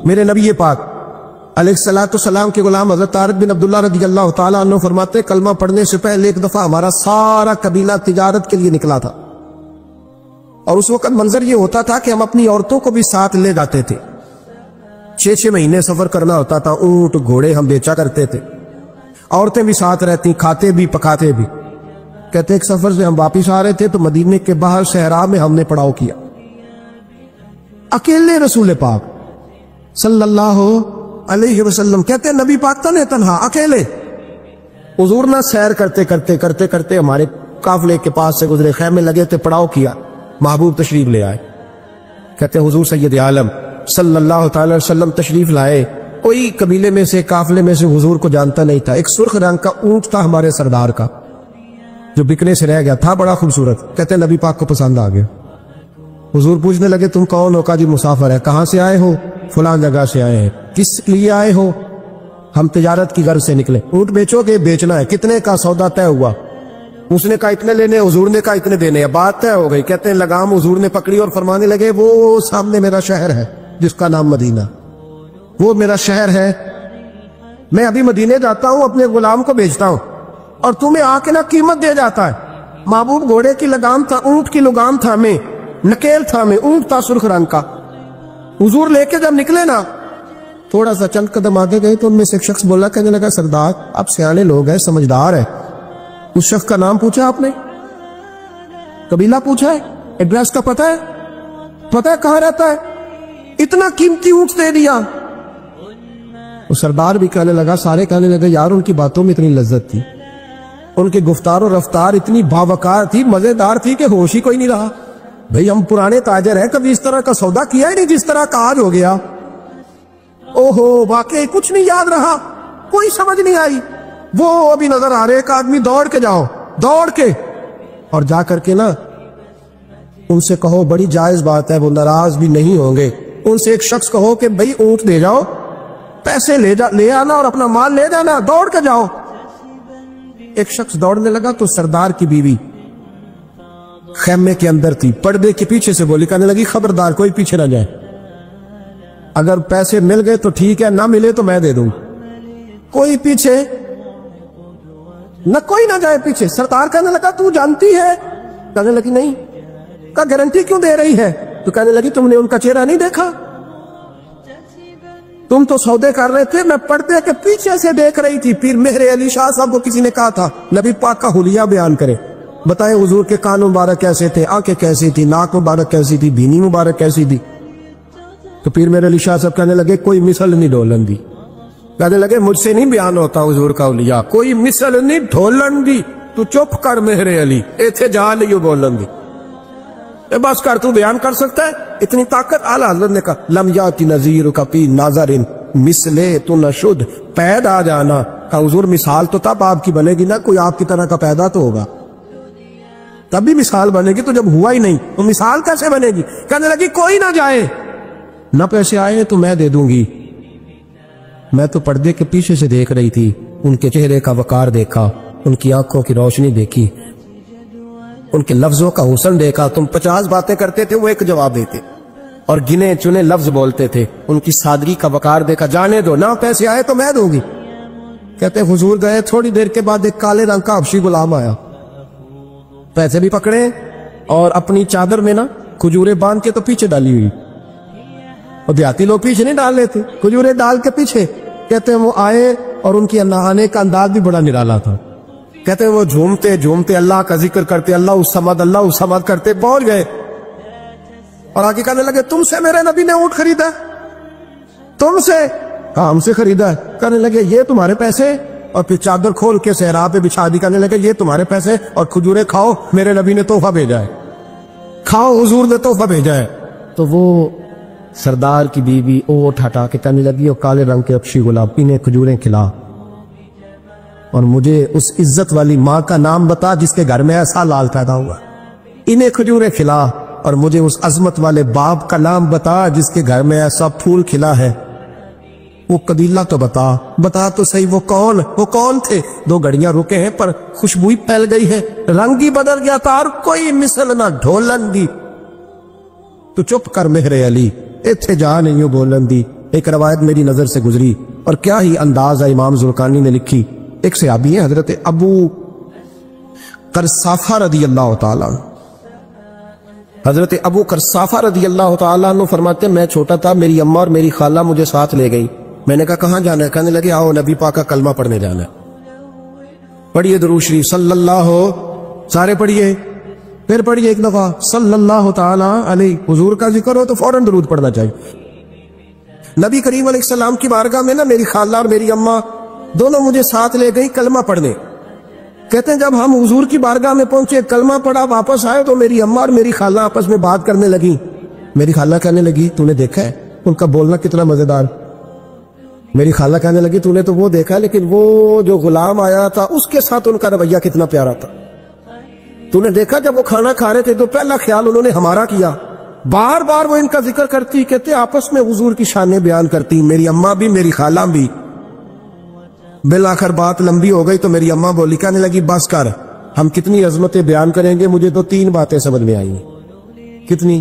میرے نبی پاک علیہ السلام کے غلام حضرت طارق بن عبداللہ رضی اللہ تعالیٰ عنہ فرماتے کلمہ پڑھنے سے پہلے ایک دفعہ ہمارا سارا قبیلہ تجارت کے لیے نکلا تھا، اور اس وقت منظر یہ ہوتا تھا کہ ہم اپنی عورتوں کو بھی ساتھ لے جاتے تھے۔ 6 مہینے سفر کرنا ہوتا تھا، اونٹ گھوڑے ہم بیچا کرتے تھے، عورتیں بھی ساتھ رہتی، کھاتے بھی پکاتے بھی۔ کہتے ایک سفر سے ہم واپس آ رہے تھے تو مدینے کے باہر صحرا میں ہم نے پڑاؤ کیا، اکیلے رسول پاک صلی اللہ علیہ وسلم، کہتے نبی پاک تنہا اکیلے۔ حضور نہ سیر کرتے ہمارے قافلے کے پاس سے گزرے، خیمے لگے تھے، پڑاؤ کیا، محبوب تشریف لے آئے۔ کہتے حضور سید عالم صلی اللہ تعالی وسلم تشریف لائے، کوئی قبیلے میں سے قافلے میں سے حضور کو جانتا نہیں تھا۔ ایک سرخ رنگ کا اونٹ تھا ہمارے سردار کا جو بکنے سے رہ گیا تھا، بڑا خوبصورت۔ کہتے نبی پاک کو پسند آ گیا۔ حضور پوچھنے لگے تم کون ہو؟ کہا جی مسافر ہے۔ کہاں سے آئے ہو؟ فلان جگہ سے آئے ہیں۔ کس لیے آئے ہو؟ ہم تجارت کی غرض سے نکلے۔ اونٹ بیچو گے؟ بیچنا ہے۔ کتنے کا؟ سودا طے ہوا۔ اس نے کہا اتنے لینے، حضور نے کہا اتنے دینے ہیں، بات طے ہو گئی۔ کہتے ہیں لگام حضور نے پکڑی اور فرمانے لگے وہ سامنے میرا شہر ہے جس کا نام مدینہ، وہ میرا شہر ہے، میں ابھی مدینے جاتا ہوں، اپنے غلام کو بیچتا ہوں اور تمہیں آ کے نہ قیمت دے جاتا ہے۔ محبوب گھوڑے کی لگام تھا، اونٹ کی لگام تھا، میں نکیل تھا، میں اونٹ تھا سرخ رنگ کا۔ حضور لے کے جب نکلے نا، تھوڑا سا چند قدم آگے گئے تو ان میں سے ایک شخص بولا، کہنے لگا سردار آپ سیانے لوگ ہیں، سمجھدار ہے۔ اس شخص کا نام پوچھا آپ نے، قبیلہ پوچھا ہے، ایڈریس کا پتہ ہے کہاں رہتا ہے، اتنا قیمتی اونٹ دے دیا۔ وہ سردار بھی کہنے لگا، سارے کہنے لگے یار ان کی باتوں میں اتنی لذت تھی، ان کی گفتار و رفتار اتنی باوقار تھی، مزیدار تھی کہ ہوش ہی کوئی نہیں رہا۔ بھئی ہم پرانے تاجر ہیں، کبھی اس طرح کا سودا کیا ہی نہیں جس طرح کا آج ہو گیا۔ اوہو واقعی کچھ نہیں یاد رہا، کوئی سمجھ نہیں آئی۔ وہ ابھی نظر آ رہے، ایک آدمی دوڑ کے جاؤ، دوڑ کے اور جا کر کے نا ان سے کہو، بڑی جائز بات ہے، وہ ناراض بھی نہیں ہوں گے۔ ان سے ایک شخص کہو کہ بھئی اونٹ دے جاؤ، پیسے لے آنا اور اپنا مال لے جانا، دوڑ کے جاؤ۔ ایک شخص دوڑنے لگا تو سردار کی بیوی خیمے کے اندر تھی، پردے کے پیچھے سے بولی، کہنے لگی خبردار کوئی پیچھے نہ جائے، اگر پیسے مل گئے تو ٹھیک ہے، نہ ملے تو میں دے دوں، کوئی پیچھے نہ، کوئی نہ جائے پیچھے۔ سردار کہنے لگا تو جانتی ہے؟ کہنے لگی نہیں۔ کہا گارنٹی کیوں دے رہی ہے؟ تو کہنے لگی تم نے ان کا چہرہ نہیں دیکھا، تم تو سودے کر رہے تھے، میں پردے کے پیچھے سے دیکھ رہی تھی۔ پھر مہر علی شاہ صاحب کو کسی نے کہا تھا نبی پاک کا حلیہ بیان کرے، بتائیں حضور کے کان مبارک کیسے تھے، آنکھیں کیسی تھی، ناک مبارک کیسی تھی، بینی مبارک کیسی تھی۔ تو پھر مہر علی شاہ صاحب کہنے لگے کوئی مثل نہیں ڈھولن دی، کہنے لگے مجھ سے نہیں بیان ہوتا حضور کا حلیہ، کوئی مثل نہیں ڈھولن دی، تو چپ کر مہر علی، ایتھے جا لیو بولن دی، بس کر، تو بیان کر سکتا ہے اتنی طاقت۔ اعلیٰ حضرت نے کہا لم یاتی نظیر کا فی ناظر مثلے تو نشد، پید آ جانا۔ کہا حضور مثال تو تب آپ کی بنے گی نا، کوئی آپ کی طرح کا پیدا تو ہوگا، تب بھی مثال بنے گی، تو جب ہوا ہی نہیں تو مثال کیسے بنے گی؟ کہنے لگی کوئی نہ جائے، نہ پیسے آئے تو میں دے دوں گی۔ میں تو پردے کے پیچھے سے دیکھ رہی تھی، ان کے چہرے کا وقار دیکھا، ان کی آنکھوں کی روشنی دیکھی، ان کے لفظوں کا حسن دیکھا۔ تم 50 باتیں کرتے تھے، وہ ایک جواب دیتے، اور گنے چنے لفظ بولتے تھے، ان کی سادگی کا وقار دیکھا۔ جانے دو، نہ پیسے آئے تو میں دوں گی۔ کہتے حضور گئے، تھوڑی دیر کے بعد ایک کالے رنگ کا حبشی غلام آیا، پیسے بھی پکڑے اور اپنی چادر میں نا کھجورے باندھ کے تو پیچھے ڈالی ہوئی، اور دیہاتی لوگ پیچھے نہیں ڈال لیتے، کھجورے ڈال کے پیچھے۔ کہتے ہیں وہ آئے اور ان کی نہانے کا انداز بھی بڑا نرالا تھا۔ کہتے ہیں وہ جھومتے جھومتے اللہ کا ذکر کرتے، اللہ الصمد کرتے پہنچ گئے، اور آگے کہنے لگے تم سے میرے نبی نے اونٹ خریدا؟ تم سے؟ کہا ہم سے خریدا ہے۔ کہنے لگے یہ تمہارے پیسے؟ اور پھر چادر کھول کے صحرا پہ بچھا دی، کہنے لگے یہ تمہارے پیسے، اور کھجورے کھاؤ، میرے نبی نے تحفہ بھیجا ہے، کھاؤ، حضور نے تحفہ بھیجا ہے۔ تو وہ سردار کی بیوی اونٹ ہٹا کے کہنے لگی وہ کالے رنگ کے حبشی غلام، انہیں کھجوریں کھلا، اور مجھے اس عزت والی ماں کا نام بتا جس کے گھر میں ایسا لال پیدا ہوا، انہیں کھجوریں کھلا، اور مجھے اس عظمت والے باپ کا نام بتا جس کے گھر میں ایسا پھول کھلا ہے، وہ قبیلہ تو بتا تو صحیح، وہ کون تھے؟ 2 گھڑیاں رکے ہیں پر خوشبوئی پھیل گئی ہے، رنگ ہی بدل گیا تھا، اور کوئی مثل نہ ڈھولن دی۔ تو چپ کر مہر علی، ایتھے جا نہیں بولن دی، ایک روایت میری نظر سے گزری اور کیا ہی انداز ہے امام زرقانی نے لکھی. ایک صحابی ہیں حضرت ابو قرصافہ رضی اللہ تعالیٰ عنہ. حضرت ابو قرصافہ رضی اللہ تعالیٰ عنہ فرماتے میں چھوٹا تھا, میری اماں اور میری خالہ مجھے ساتھ لے گئی. میں نے کہا کہاں جانا ہے؟ کہنے لگے آؤ نبی پاک کا کلمہ پڑھنے جانا ہے. پڑھیے درود شریف صلی اللہ سارے پڑھیے, پھر پڑھیے ایک دفعہ صلی اللہ تعالیٰ علیہ. حضور کا ذکر ہو تو فوراً درود پڑھنا چاہیے. نبی کریم علیہ السلام کی بارگاہ میں نا میری خالہ اور میری اماں دونوں مجھے ساتھ لے گئی کلمہ پڑھنے. کہتے ہیں جب ہم حضور کی بارگاہ میں پہنچے, کلمہ پڑھا, واپس آئے تو میری اماں اور میری خالہ آپس میں بات کرنے لگی. میری خالہ کہنے لگی تو نے دیکھا ہے ان کا بولنا کتنا مزیدار. میری خالہ کہنے لگی تو نے تو وہ دیکھا ہے لیکن وہ جو غلام آیا تھا اس کے ساتھ ان کا رویہ کتنا پیارا تھا. تو نے دیکھا جب وہ کھانا کھا رہے تھے تو پہلا خیال انہوں نے ہمارا کیا. بار بار وہ ان کا ذکر کرتی, کہتے آپس میں حضور کی شانیں بیان کرتی, میری اماں بھی میری خالہ بھی. بالآخر بات لمبی ہو گئی تو میری اماں بولی, کہنے لگی بس کر, ہم کتنی عظمتیں بیان کریں گے, مجھے تو 3 باتیں سمجھ میں آئی ہیں. کتنی؟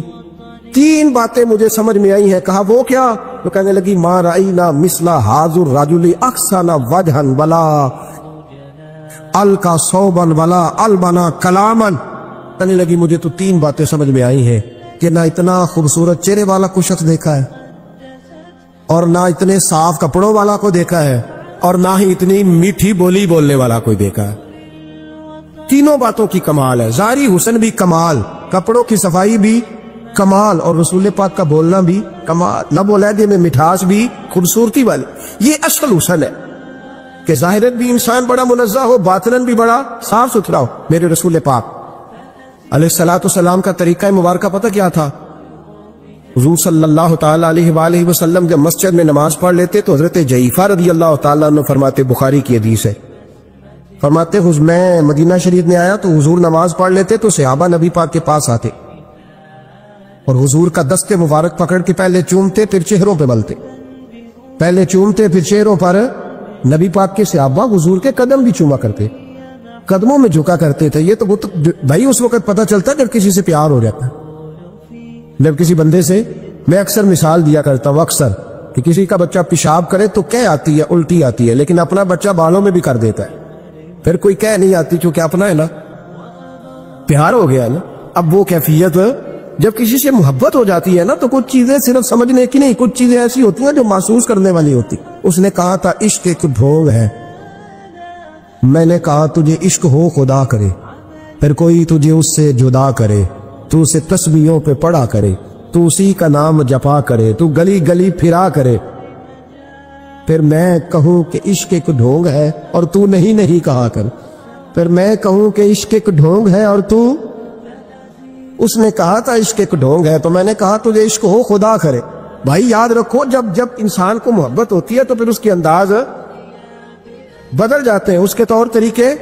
3 باتیں مجھے سمجھ میں آئی ہیں. کہا وہ کیا؟ تو کہنے لگی ما رأینا مثل حاضر الرجل احسن وجہا ولا القا صوبا ولا البنا کلاما. کہنے لگی مجھے تو 3 باتیں سمجھ میں آئی ہیں کہ نہ اتنا خوبصورت چہرے والا کوئی شخص دیکھا ہے, اور نہ اتنے صاف کپڑوں والا کو دیکھا ہے, اور نہ ہی اتنی میٹھی بولی بولنے والا کوئی دیکھا ہے. تینوں باتوں کی کمال ہے. ظاہری حسن بھی کمال, کپڑوں کی صفائی بھی کمال, اور رسول پاک کا بولنا بھی کمال, لب و لہجے میں مٹھاس بھی خوبصورتی والی. یہ اصل حسن ہے کہ ظاہرت بھی انسان بڑا منزہ ہو, باطنن بھی بڑا صاف ستھرا ہو. میرے رسول پاک علیہ الصلوۃ والسلام کا طریقہ مبارکہ پتہ کیا تھا؟ حضور صلی اللہ تعالیٰ علیہ وآلہ وسلم جب مسجد میں نماز پڑھ لیتے تو حضرت جعفر رضی اللہ تعالیٰ عنہ فرماتے, بخاری کی حدیث ہے, فرماتے میں مدینہ شریف میں آیا تو حضور نماز پڑھ لیتے تو صحابہ نبی پاک کے پاس آتے اور حضور کا دست مبارک پکڑ کے پہلے چومتے پھر چہروں پہ ملتے, پہلے چومتے پھر چہروں پر. نبی پاک کے صحابہ حضور کے قدم بھی چوما کرتے, قدموں میں جھکا کرتے تھے. یہ تو بھائی اس وقت پتہ چلتا جب کسی سے پیار ہو جاتا ہے. جب کسی بندے سے, میں اکثر مثال دیا کرتا ہوں اکثر, کہ کسی کا بچہ پیشاب کرے تو کہہ آتی ہے, الٹی آتی ہے, لیکن اپنا بچہ بالوں میں بھی کر دیتا ہے. پھر کوئی کہہ نہیں آتی چونکہ اپنا ہے نا, پیار ہو گیا ہے نا. اب وہ کیفیت جب کسی سے محبت ہو جاتی ہے نا تو کچھ چیزیں صرف سمجھنے کی نہیں, کچھ چیزیں ایسی ہوتی ہیں جو محسوس کرنے والی ہوتی. اس نے کہا تھا عشق ایک ڈھونگ ہے. میں نے کہا تجھے عشق ہو خدا کرے, پھر کوئی تجھے اس سے جدا کرے, تو اسے تسبیحوں پہ پڑھا کرے, تو اسی کا نام جپا کرے, تو گلی گلی پھرا کرے, پھر میں کہوں کہ عشق ایک ڈھونگ ہے اور تو نہیں کہا کر, پھر میں کہوں کہ عشق ایک ڈھونگ ہے اور تو. اس نے کہا تھا عشق ایک ڈھونگ ہے, تو میں نے کہا تجھے عشق ہو خدا کرے. بھائی یاد رکھو جب انسان کو محبت ہوتی ہے تو پھر اس کے انداز بدل جاتے ہیں, اس کے طور طریقے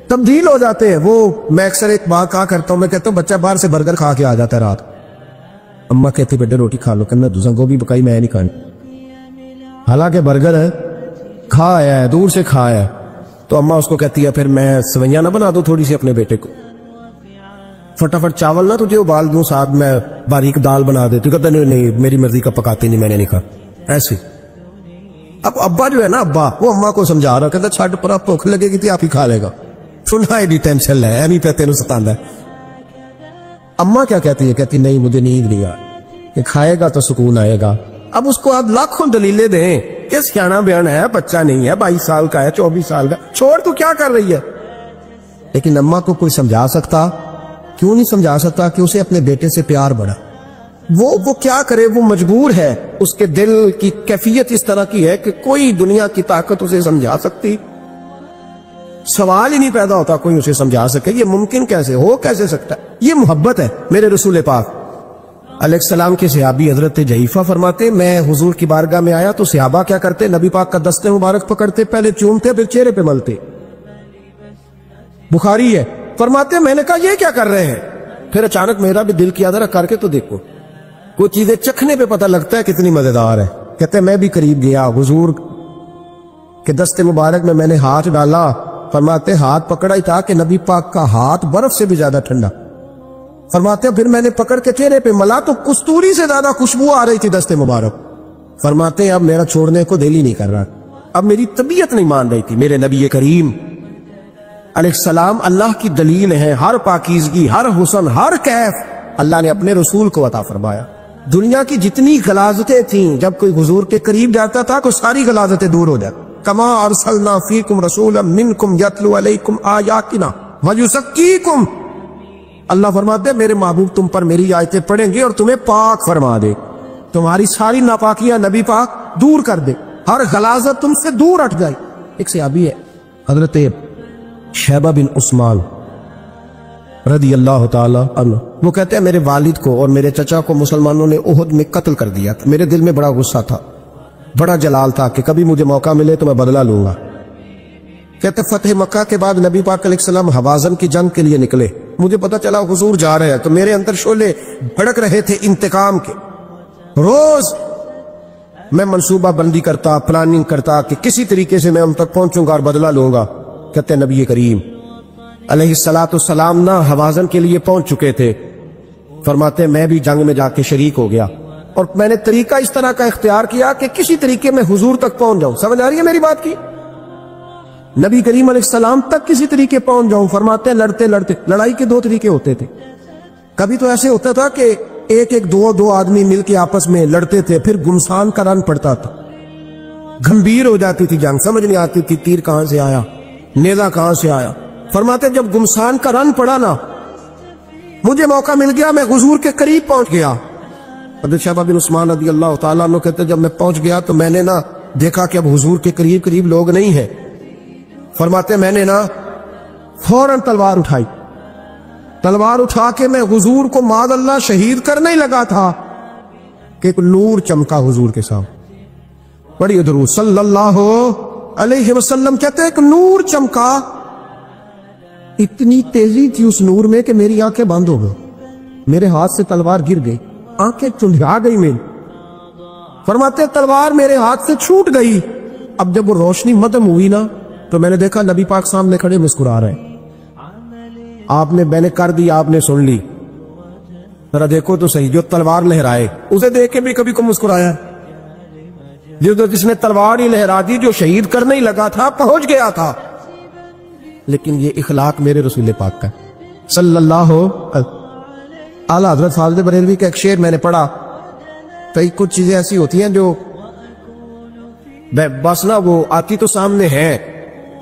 تبدیل ہو جاتے ہیں. وہ میں اکثر ایک بات کہا کرتا ہوں, میں کہتا ہوں بچہ باہر سے برگر کھا کے آ جاتا ہے رات, اماں کہتی بیٹے روٹی کھا لو, کہنا دوسرا گوبھی پکائی میں نہیں کھانی, حالانکہ برگر ہے کھا آیا ہے, دور سے کھا آیا ہے. تو اماں اس کو کہتی ہے پھر میں سوئیاں نہ بنا دو تھوڑی سی اپنے بیٹے کو, فٹافٹ چاول نہ تجھے ابال دوں, ساتھ میں باریک دال بنا دے. تو کہتا نہیں میری مرضی کا پکاتے نہیں, میں نے نہیں کھا. ایسے اب ابا جو ہے نا, ابا وہ اماں کو سمجھا رہا, کہتا چھٹ پر آپ بھوک لگے گی تھی آپ ہی کھا لے گا, سنا ایڈی ٹینشن ہے ایمی پہ تینوں ستاندہ ہے. اماں کیا کہتی ہے؟ کہتی نہیں مجھے نیند نہیں آ, کہ کھائے گا تو سکون آئے گا. اب اس کو آپ لاکھوں دلیلیں دیں کہ سیانا بیان ہے, بچہ نہیں ہے, 22 سال کا ہے, 24 سال کا, چھوڑ تو کیا کر رہی ہے. لیکن اماں کو کوئی سمجھا سکتا, کیوں نہیں سمجھا سکتا کہ اسے اپنے بیٹے سے پیار بڑھا. وہ کیا کرے, وہ مجبور ہے. اس کے دل کی کیفیت اس طرح کی ہے کہ کوئی دنیا کی طاقت اسے سمجھا سکتی, سوال ہی نہیں پیدا ہوتا کوئی اسے سمجھا سکے. یہ ممکن کیسے ہو, کیسے سکتا ہے؟ یہ محبت ہے. میرے رسول پاک علیہ السلام کے صحابی حضرت جعفر فرماتے میں حضور کی بارگاہ میں آیا تو صحابہ کیا کرتے, نبی پاک کا دست مبارک پکڑتے, پہلے چومتے پھر چہرے پہ ملتے. بخاری ہے. فرماتے میں نے کہا یہ کیا کر رہے ہیں؟ پھر اچانک میرا بھی دل کیا ذرا کر کے تو دیکھو, کوئی چیزیں چکھنے پہ پتہ لگتا ہے کتنی مزیدار ہے. کہتے میں بھی قریب گیا, حضور کے دست مبارک میں نے ہاتھ ڈالا. فرماتے ہاتھ پکڑا ہی تھا کہ نبی پاک کا ہاتھ برف سے بھی زیادہ ٹھنڈا. فرماتے پھر میں نے پکڑ کے چہرے پہ ملا تو کستوری سے زیادہ خوشبو آ رہی تھی دست مبارک. فرماتے ہیں اب میرا چھوڑنے کو دل ہی نہیں کر رہا، اب میری طبیعت نہیں مان رہی تھی۔ میرے نبی کریم علیہ السلام اللہ کی دلیل ہے، ہر پاکیزگی، ہر حسن، ہر کیف اللہ نے اپنے رسول کو عطا فرمایا۔ دنیا کی جتنی غلاظتیں تھیں جب کوئی حضور کے قریب جاتا تھا تو ساری غلاظتیں دور ہو جاتی۔ کما ارسلنا فیکم رسولا منکم یتلو علیکم آیاتنا ویزکیکم، اللہ فرماتے ہیں میرے محبوب تم پر میری آیتیں پڑھیں گے اور تمہیں پاک فرما دے، تمہاری ساری ناپاکیاں نبی پاک دور کر دے، ہر غلاظت تم سے دور ہٹ جائے۔ ایک صحابی ہے حضرت شیبہ بن عثمان رضی اللہ تعالی عنہ، وہ کہتے ہیں میرے والد کو اور میرے چچا کو مسلمانوں نے احد میں قتل کر دیا تھا، میرے دل میں بڑا غصہ تھا، بڑا جلال تھا کہ کبھی مجھے موقع ملے تو میں بدلہ لوں گا۔ کہتے فتح مکہ کے بعد نبی پاک علیہ السلام حوازن کی جنگ کے لیے نکلے، مجھے پتا چلا حضور جا رہے ہیں تو میرے اندر شعلے بھڑک رہے تھے انتقام کے۔ روز میں منصوبہ بندی کرتا، پلاننگ کرتا کہ کسی طریقے سے میں ان تک پہنچوں گا اور بدلہ لوں گا۔ کہتے نبی کریم علیہ السلام نہ حوازن کے لیے پہنچ چکے تھے، فرماتے میں بھی جنگ میں جا کے شریک ہو گیا اور میں نے طریقہ اس طرح کا اختیار کیا کہ کسی طریقے میں حضور تک پہنچ جاؤں۔ سمجھ آ رہی ہے میری بات کی؟ نبی کریم علیہ السلام تک کسی طریقے پہنچ جاؤں۔ فرماتے ہیں لڑتے لڑتے، لڑائی کے دو طریقے ہوتے تھے، کبھی تو ایسے ہوتا تھا کہ ایک دو آدمی مل کے آپس میں لڑتے تھے، پھر گمسان کا رن پڑتا تھا، گھمبیر ہو جاتی تھی جنگ، سمجھ نہیں آتی تھی تیر کہاں سے آیا، نیزہ کہاں سے آیا۔ فرماتے جب گمسان کا رن پڑا نا، مجھے موقع مل گیا، میں حضور کے قریب پہنچ گیا۔ حضرت شیبہ بن عثمان رضی اللہ تعالیٰ عنہ کہتے جب میں پہنچ گیا تو میں نے نا دیکھا کہ اب حضور کے قریب لوگ نہیں ہیں۔ فرماتے میں نے نا فوراً تلوار اٹھائی، تلوار اٹھا کے میں حضور کو معاذ اللہ شہید کرنے ہی لگا تھا کہ ایک نور چمکا حضور کے سامنے۔ پڑھیے درود صلی اللہ علیہ وسلم، کہتے ایک نور چمکا، اتنی تیزی تھی اس نور میں کہ میری آنکھیں بند ہو گئی، میرے ہاتھ سے تلوار گر گئی، آنکھیں چندھا گئی میری۔ فرماتے تلوار میرے ہاتھ سے چھوٹ گئی۔ اب جب وہ روشنی مدم ہوئی نا تو میں نے دیکھا نبی پاک سامنے کھڑے مسکرا رہے ہیں۔ آپ نے میں نے کر دی، آپ نے سن لی، ذرا دیکھو تو صحیح، جو تلوار لہرائے اسے دیکھ کے بھی کبھی کو مسکرایا؟ جس نے تلوار ہی لہرا دی، جو شہید کرنے ہی لگا تھا، پہنچ گیا تھا۔ لیکن یہ اخلاق میرے رسول پاک کا صلی اللہ اعلیٰ حضرت فاضل بریلوی کا ایک شعر میں نے پڑھا۔ کئی کچھ چیزیں ایسی ہوتی ہیں جو بس نا وہ آتی تو سامنے ہے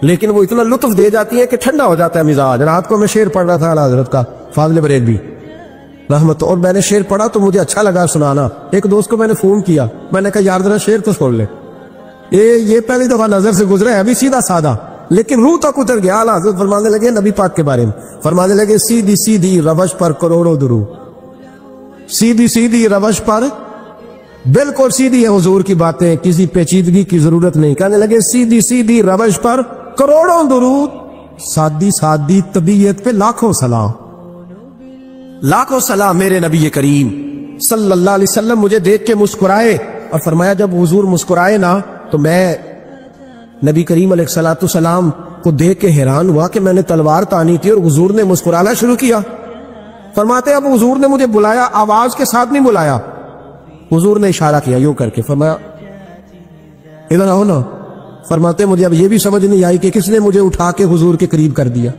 لیکن وہ اتنا لطف دے جاتی ہیں کہ ٹھنڈا ہو جاتا ہے مزاج۔ رات کو میں شعر پڑھ رہا تھا اعلیٰ حضرت کا فاضل بریلوی رحمت، اور میں نے شعر پڑھا تو مجھے اچھا لگا سنانا۔ ایک دوست کو میں نے فون کیا، میں نے کہا یار ذرا شعر تو چھوڑ لے، یہ پہلی دفعہ نظر سے گزرا ہے، ابھی سیدھا سادہ لیکن روح تک اتر گیا۔ اعلیٰ حضرت فرمانے لگے نبی پاک کے بارے میں، فرمانے لگے سیدھی سیدھی روش پر کروڑوں درود، سیدھی سیدھی روش پر بالکل سیدھی ہے حضور کی باتیں، کسی پیچیدگی کی ضرورت نہیں۔ کہنے لگے سیدھی سیدھی روش پر کروڑوں درود، سادی سادی طبیعت پہ لاکھوں سلام، لاکھوں سلام میرے نبی کریم صلی اللہ علیہ وسلم مجھے دیکھ کے مسکرائے، اور فرمایا جب حضور مسکرائے نا تو میں نبی کریم علیہ السلام کو دیکھ کے حیران ہوا کہ میں نے تلوار تانی تھی اور حضور نے مسکرانا شروع کیا۔ فرماتے اب حضور نے مجھے بلایا، آواز کے ساتھ نہیں بلایا، حضور نے اشارہ کیا یوں کر کے، فرمایا ادھر آؤ نا۔ فرماتے مجھے اب یہ بھی سمجھ نہیں آئی کہ کس نے مجھے اٹھا کے حضور کے قریب کر دیا۔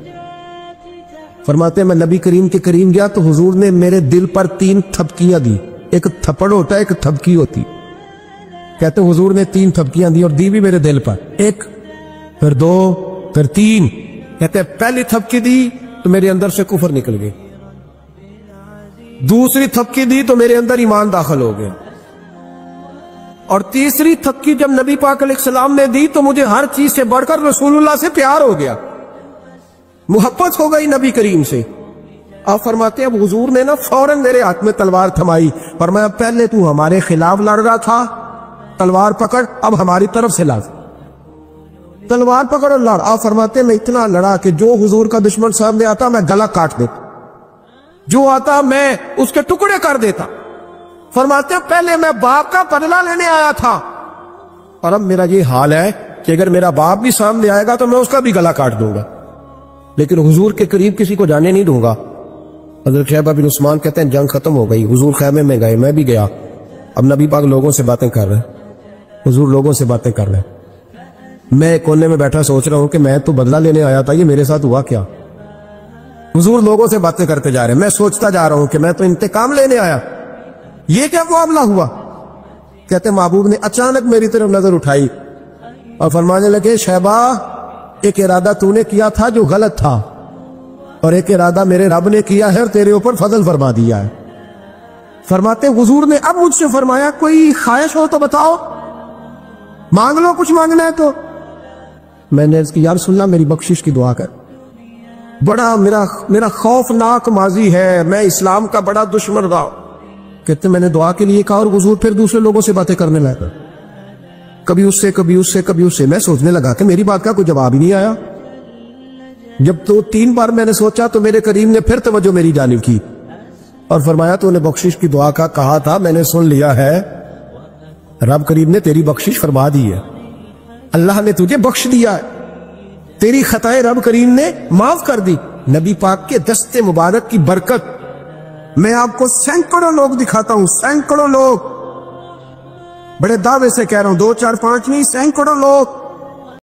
فرماتے میں نبی کریم کے قریب گیا تو حضور نے میرے دل پر 3 تھپکیاں دی، ایک تھپڑ ہوتا ہے ایک تھپکی ہوتی، کہتے حضور نے 3 تھپکیاں دی اور دی بھی میرے دل پر، 1 پھر 2 پھر 3۔ کہتے پہلی تھپکی دی تو میرے اندر سے کفر نکل گئی، دوسری تھپکی دی تو میرے اندر ایمان داخل ہو گیا، اور تیسری تھپکی جب نبی پاک علیہ السلام نے دی تو مجھے ہر چیز سے بڑھ کر رسول اللہ سے پیار ہو گیا، محبت ہو گئی نبی کریم سے۔ آپ فرماتے ہیں اب حضور نے نا فوراً میرے ہاتھ میں تلوار تھمائی، فرمایا پہلے تو ہمارے خلاف لڑ رہا تھا، تلوار پکڑ اب ہماری طرف سے لاز، تلوار پکڑ اور لڑ۔ آپ فرماتے ہیں میں اتنا لڑا کہ جو حضور کا دشمن سامنے آتا میں گلا کاٹ دیتا، جو آتا میں اس کے ٹکڑے کر دیتا۔ فرماتے ہیں پہلے میں باپ کا بدلہ لینے آیا تھا، اور اب میرا یہ حال ہے کہ اگر میرا باپ بھی سامنے آئے گا تو میں اس کا بھی گلا کاٹ دوں گا، لیکن حضور کے قریب کسی کو جانے نہیں دوں گا۔ حضرت شیبہ بن عثمان کہتے ہیں جنگ ختم ہو گئی، حضور خیمے میں گئے، میں بھی گیا، اب نبی پاک لوگوں سے باتیں کر رہے ہیں، حضور لوگوں سے باتیں کر رہے ہیں، میں کونے میں بیٹھا سوچ رہا ہوں کہ میں تو بدلہ لینے آیا تھا، یہ میرے ساتھ ہوا کیا؟ حضور لوگوں سے باتیں کرتے جا رہے ہیں، میں سوچتا جا رہا ہوں کہ میں تو انتقام لینے آیا، یہ کیا معاملہ ہوا؟ کہتے محبوب نے اچانک میری طرف نظر اٹھائی اور فرمانے لگے شیبہ، ایک ارادہ تو نے کیا تھا جو غلط تھا، اور ایک ارادہ میرے رب نے کیا ہے اور تیرے اوپر فضل فرما دیا ہے۔ فرماتے حضور نے اب مجھ سے فرمایا کوئی خواہش ہو تو بتاؤ، مانگ لو کچھ مانگنا ہے تو۔ میں نے عرض کی یا رسول اللہ میری بخشش کی دعا کر، بڑا میرا خوفناک ماضی ہے، میں اسلام کا بڑا دشمن رہا۔ کہتے میں نے دعا کے لیے کہا اور حضور پھر دوسرے لوگوں سے باتیں کرنے لگا، کبھی اس سے کبھی اس سے کبھی اس سے۔ میں سوچنے لگا کہ میری بات کا کوئی جواب ہی نہیں آیا۔ جب تو 3 بار میں نے سوچا تو میرے کریم نے پھر توجہ میری جانب کی اور فرمایا تو نے بخشش کی دعا کا کہا تھا، میں نے سن لیا ہے، رب کریم نے تیری بخشش فرما دی ہے، اللہ نے تجھے بخش دیا ہے، تیری خطائیں رب کریم نے معاف کر دی۔ نبی پاک کے دست مبارک کی برکت میں آپ کو سینکڑوں لوگ دکھاتا ہوں، سینکڑوں لوگ، بڑے دعوے سے کہہ رہا ہوں، 2 4 5 نہیں، سینکڑوں لوگ